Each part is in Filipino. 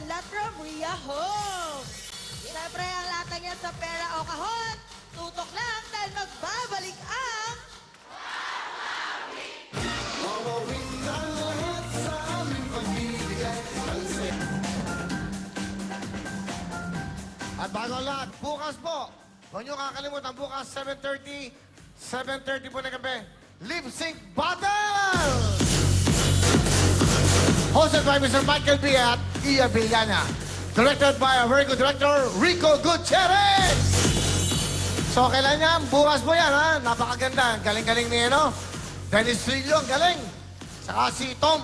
Ulat from Rhea Home. Siyempre, ang latang yan sa pera o kahon. Tutok lang dahil magbabalik ang... At bago ang lahat, bukas po, huwag niyo kakalimutan, bukas 7:30 po na gabi, Lip Sync Battle! Hosted by Mr. Michael B. at Ia Villana. Directed by a very good director, Rico Gutierrez! So, kailan yan? Bukas po yan, ha? Napakaganda. Galing-galing ni, Dennis Trillo, ang galing. Saka si Tom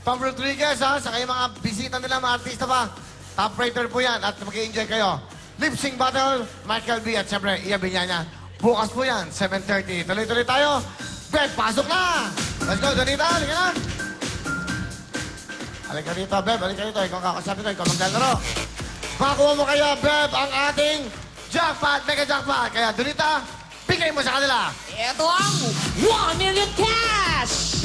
Rodriguez, ha? Saka yung mga bisita nila, mga artista pa. Top rater po yan at mag-i-enjoy kayo. Lip Sync Battle, Michael B. at siyempre, Ia Villana. Bukas po yan, 7:30. Tuloy-tuloy tayo. Beb, pasok na! Let's go, Donita. Halika na. Halika dito, Beb. Halika dito. Ikaw kakasabi ko, ikaw maglalaro. Makuha mo kaya, Beb, ang ating jackpot, mega jackpot. Kaya, Donita, bigay mo sa kanila. Ito ang 1 million cash!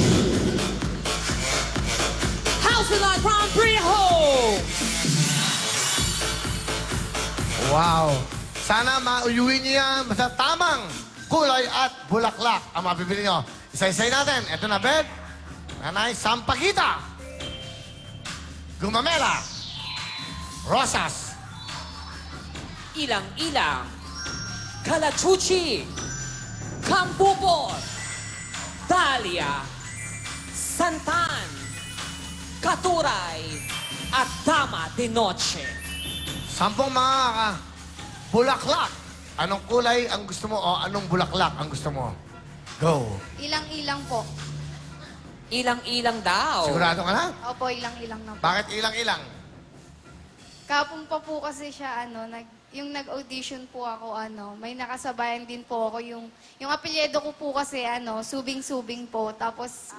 House and Lot from Freehold! Wow! Sana mauyuwi niyo yan sa tamang kulay at bulaklak ang mabibili niyo. Isa-isay natin. Ito na, Beb. Nanay, Sampaguita. Gumamela. Rosas. Ilang-ilang. Kalachuchi. Kambubot. Dahlia. Santan. Katuray. At Dama de Noche. 10 mga bulaklak. Anong kulay ang gusto mo o anong bulaklak ang gusto mo? Go. Ilang-ilang po. Ilang-ilang daw. Sigurado ka na? Opo, ilang-ilang na po. Bakit ilang-ilang? Kapon pa po kasi siya, yung nag-audition po ako, may nakasabayan din po ako. Yung apelyido ko po kasi, Subing-Subing po. Tapos,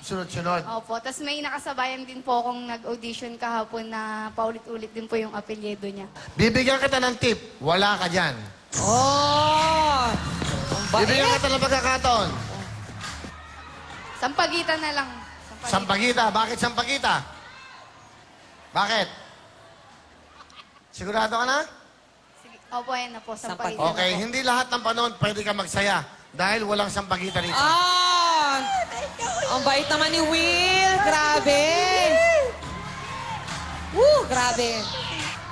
Sunod-sunod. opo, tapos may nakasabayan din po akong nag-audition kahapon na paulit-ulit din po yung apelyido niya. Bibigyan kita ng tip. Wala ka dyan. Oh! Ang Bibigyan bait! kita ng pagkakataon. Sampagitan na lang. Sampaguita. Bakit Sampaguita? Bakit? Sigurado ka na? Sige. Opo, yan na po. Sampagitan Okay, na po. hindi lahat ng panahon pwede ka magsaya dahil walang Sampaguita rito. Ah! Ang bait naman ni Will. Grabe. Woo, grabe.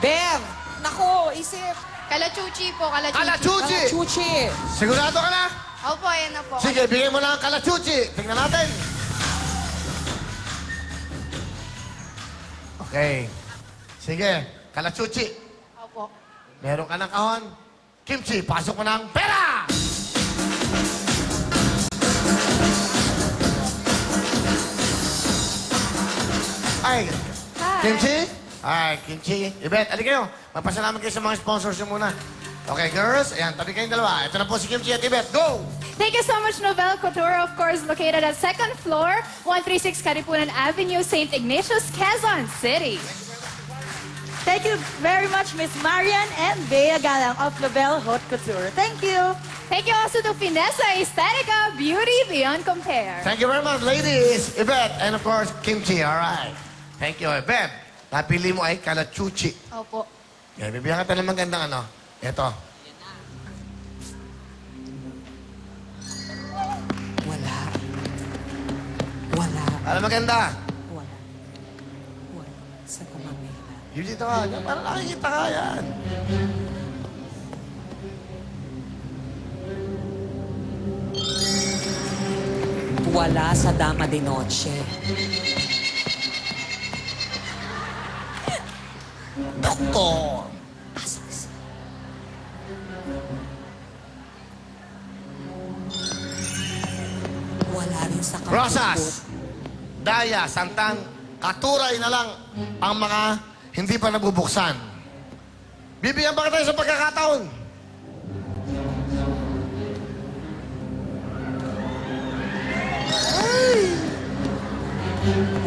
Bev, nako, isip. Kalachuchi po, kalachuchi. Kalachuchi! Chuchi. Sigurado ka na? Opo, yan na po. Sige, bigyan mo na ang kalachuchi. Tingnan natin. Okay. Sige, kalachuchi. Opo. Meron ka ng kahon. Kimchi, pasok mo ng pera! Ay, Hi. Kimchi? Ay, Kimchi. Ibet, ali kayo. Magpasalamat kayo sa mga sponsors nyo muna. Okay, girls. Ayan, tabi kayong dalawa. Ito na po si Kimchi at Ibet. Go! Thank you so much, Novel Couture, of course, located at second floor, 136 Katipunan Avenue, St. Ignatius, Quezon City. Thank you very much, Miss Marian and Bea Galang of Nobel Haute Couture. Thank you. Thank you also to Finessa Aesthetica, beauty beyond compare. Thank you very much, ladies. Ibet, and of course, Kimchi. All right. Thank you, Ibet. Napili mo ay kalachuchi. Opo. Yan, bibigyan ka ng magandang ano. Ito. Wala. Wala. Alam maganda. Wala. Wala. Sa Gumamela. Yung dito ka. Yan, parang nakikita ka yan. Wala sa Dama de Noche. Doktor. Wala rin sa Kambubot. Rosas. Daya, Santan, Katuray na lang ang mga hindi pa nabubuksan. Bibigyan pa kita sa pagkakataon.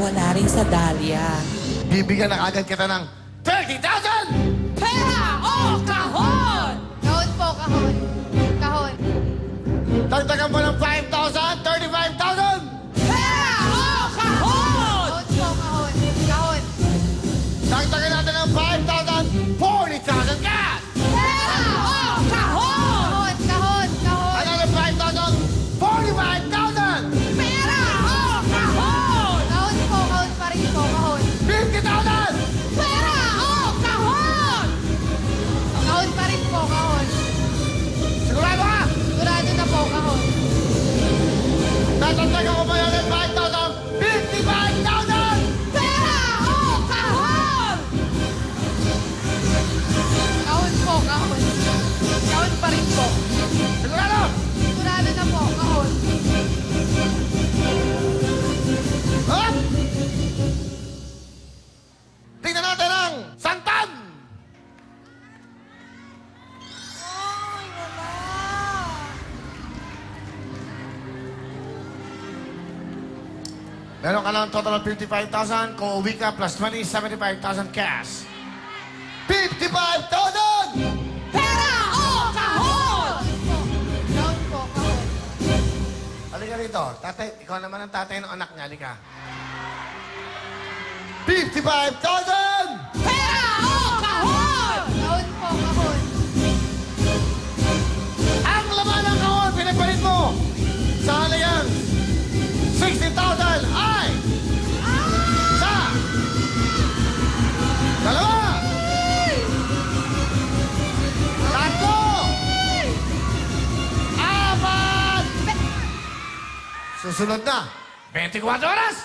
Wala rin sa Dahlia. Bibigyan na agad kita ng 30,000! Pera o kahon! Kahon po, kahon. Kahon. Dagdagan mo ng 5,000, 35,000! Pera o kahon! Kahon po, kahon. Kahon. Meron ka lang total of 55,000. Kung uwi ka, plus 20, 75,000 cash. 55,000! Pera o kahon! Down po, kahon. Halika rito. Tatay, ikaw naman ang tatay ng anak niya. Halika. 55,000! Pera o kahon! Down po, kahon. Ang laman ng kahon, pinagpalit mo sa halagang 60,000 ay sa dalawa, tatlo, apat, susunod na 24 oras.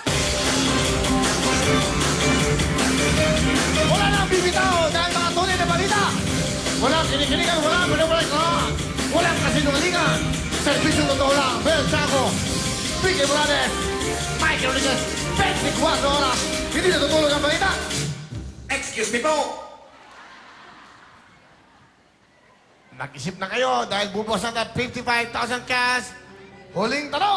Wala nang bibitaw dahil mga tunay na balita. Walang kinikinigan, walang pinabalik ka. Walang kasinungalingan. Servisyo totoo lang. Bel Chaco, Vicky Morales, Michael Rodriguez, 24 oras. Hindi natutulog ang balita. Excuse me po. Nag-isip na kayo dahil bubukas na 55,000 cash. Huling tanong.